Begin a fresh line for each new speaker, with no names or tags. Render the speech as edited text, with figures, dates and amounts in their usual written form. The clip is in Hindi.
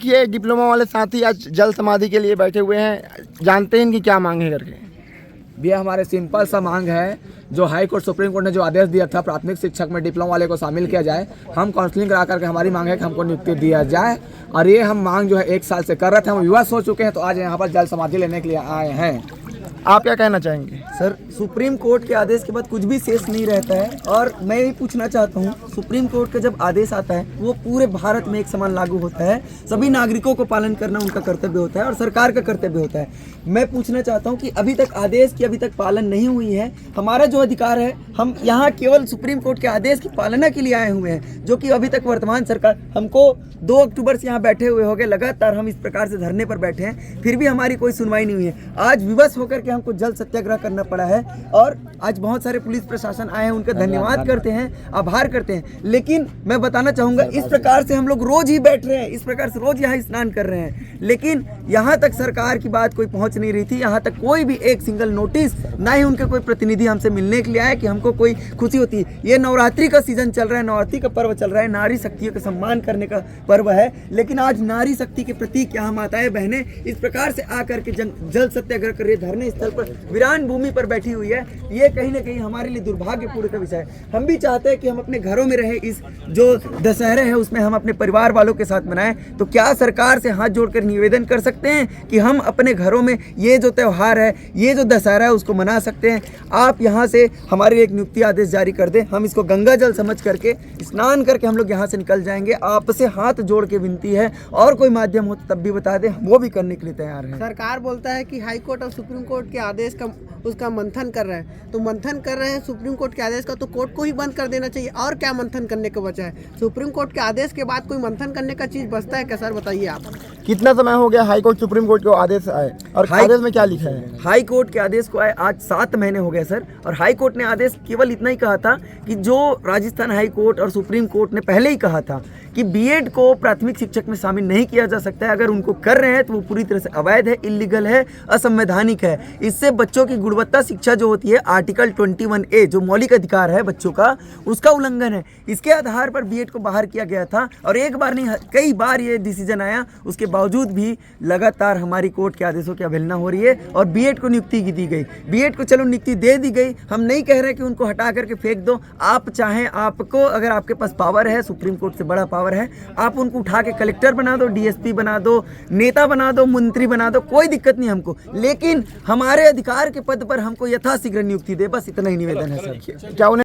देखिए डिप्लोमा वाले साथी आज जल समाधि के लिए बैठे हुए हैं, जानते हैं इनकी क्या मांग है करके।
भैया हमारे सिंपल सा मांग है, जो हाई कोर्ट सुप्रीम कोर्ट ने जो आदेश दिया था प्राथमिक शिक्षक में डिप्लोमा वाले को शामिल किया जाए, हम काउंसलिंग करा करके हमारी मांग है कि हमको नियुक्ति दिया जाए। और ये हम मांग जो है 1 साल से कर रहे थे, हम विवश हो चुके हैं, तो आज यहाँ पर जल समाधि लेने के लिए आए हैं।
आप क्या कहना चाहेंगे?
सर, सुप्रीम कोर्ट के आदेश के बाद कुछ भी शेष नहीं रहता है। और मैं ये पूछना चाहता हूँ, सुप्रीम कोर्ट का जब आदेश आता है वो पूरे भारत में एक समान लागू होता है, सभी नागरिकों को पालन करना उनका कर्तव्य होता है और सरकार का कर्तव्य होता है। मैं पूछना चाहता हूँ कि अभी तक आदेश की अभी तक पालन नहीं हुई है। हमारा जो अधिकार है, हम यहाँ केवल सुप्रीम कोर्ट के आदेश की पालना के लिए आए हुए हैं, जो कि अभी तक वर्तमान सरकार, हमको 2 अक्टूबर से यहाँ बैठे हुए हो गए, लगातार हम इस प्रकार से धरने पर बैठे हैं, फिर भी हमारी कोई सुनवाई नहीं हुई है। आज विवश होकर के हमको जल सत्याग्रह करना पड़ा है और आज बहुत सारे पुलिस प्रशासन आए हैं, उनका धन्यवाद करते हैं, आभार करते हैं। लेकिन मैं बताना चाहूँगा, इस प्रकार से हम लोग रोज ही बैठ रहे हैं, इस प्रकार से रोज यहाँ स्नान कर रहे हैं, लेकिन यहाँ तक सरकार की बात कोई पहुँच नहीं रही थी। यहाँ तक कोई भी एक सिंगल नोटिस, ना ही उनके कोई प्रतिनिधि हमसे मिलने के लिए आए कि हमको कोई खुशी होती है। ये नवरात्रि का सीजन चल रहा है, नवरात्रि का पर्व चल रहा है, नारी शक्तियों का सम्मान करने का पर्व है, लेकिन आज नारी शक्ति के प्रतीक यहाँ माताएं बहनें इस प्रकार से आकर के जल सत्याग्रह कर रही है, धरने स्थल पर वीरान भूमि पर बैठी हुई है। ये कहीं ना कहीं हमारे लिए दुर्भाग्यपूर्ण का विषय है। हम भी चाहते हैं कि हम अपने घरों में रहे, इस जो दशहरे है उसमें हम अपने परिवार वालों के साथ मनाएं। तो क्या सरकार से हाथ जोड़कर निवेदन कर सकते हैं कि हम अपने घरों में ये जो त्यौहार है, ये जो दशहरा है, उसको मना सकते हैं। आप यहाँ से हमारे लिए एक नियुक्ति आदेश जारी कर दें, हम इसको गंगा जल समझ करके स्नान करके हम लोग यहाँ से निकल जाएंगे। आपसे हाथ जोड़ के विनती है, और कोई माध्यम हो तब भी बता दें, वो भी करने के लिए तैयार है।
सरकार बोलता है कि हाई कोर्ट और सुप्रीम कोर्ट के आदेश का उसका मंथन कर रहे हैं, तो मंथन कर रहे हैं सुप्रीम कोर्ट के आदेश का, तो कोर्ट को ही बंद कर देना चाहिए। और क्या मंथन करने को बचा है? सुप्रीम कोर्ट के आदेश के बाद कोई मंथन करने का चीज़ बचता है क्या सर, बताइए आप।
कितना समय हो गया हाई कोर्ट सुप्रीम कोर्ट को आदेश आए, और आदेश में क्या लिखा है?
हाई कोर्ट के आदेश को आए आज 7 महीने हो गए सर, और हाई कोर्ट ने आदेश केवल इतना ही कहा था कि जो राजस्थान हाई कोर्ट और सुप्रीम कोर्ट ने पहले ही कहा था कि बीएड को प्राथमिक शिक्षक में शामिल नहीं किया जा सकता है, अगर उनको कर रहे हैं तो वो पूरी तरह से अवैध है, इलीगल है, असंवैधानिक है। इससे बच्चों की गुणवत्ता शिक्षा जो होती है, आर्टिकल 21A जो मौलिक अधिकार है बच्चों का, उसका उल्लंघन है। इसके आधार पर बीएड को बाहर किया गया था, और एक बार नहीं कई बार ये डिसीजन आया, उसके बावजूद भी लगातार हमारी कोर्ट के आदेशों की अवहेलना हो रही है और बीएड को नियुक्ति दी गई। बीएड को चलो नियुक्ति दे दी गई, हम नहीं कह रहे कि उनको हटा करके फेंक दो। आप चाहें, आपको अगर आपके पास पावर है, सुप्रीम कोर्ट से बड़ा पावर है, आप उनको उठा के कलेक्टर बना दो, डीएसपी बना दो, नेता बना दो, मंत्री बना दो, कोई दिक्कत नहीं हमको, लेकिन हमारे अधिकार के पद पर हमको यथाशीघ्र नियुक्ति दे, बस इतना ही निवेदन है सर।
क्या उन्हें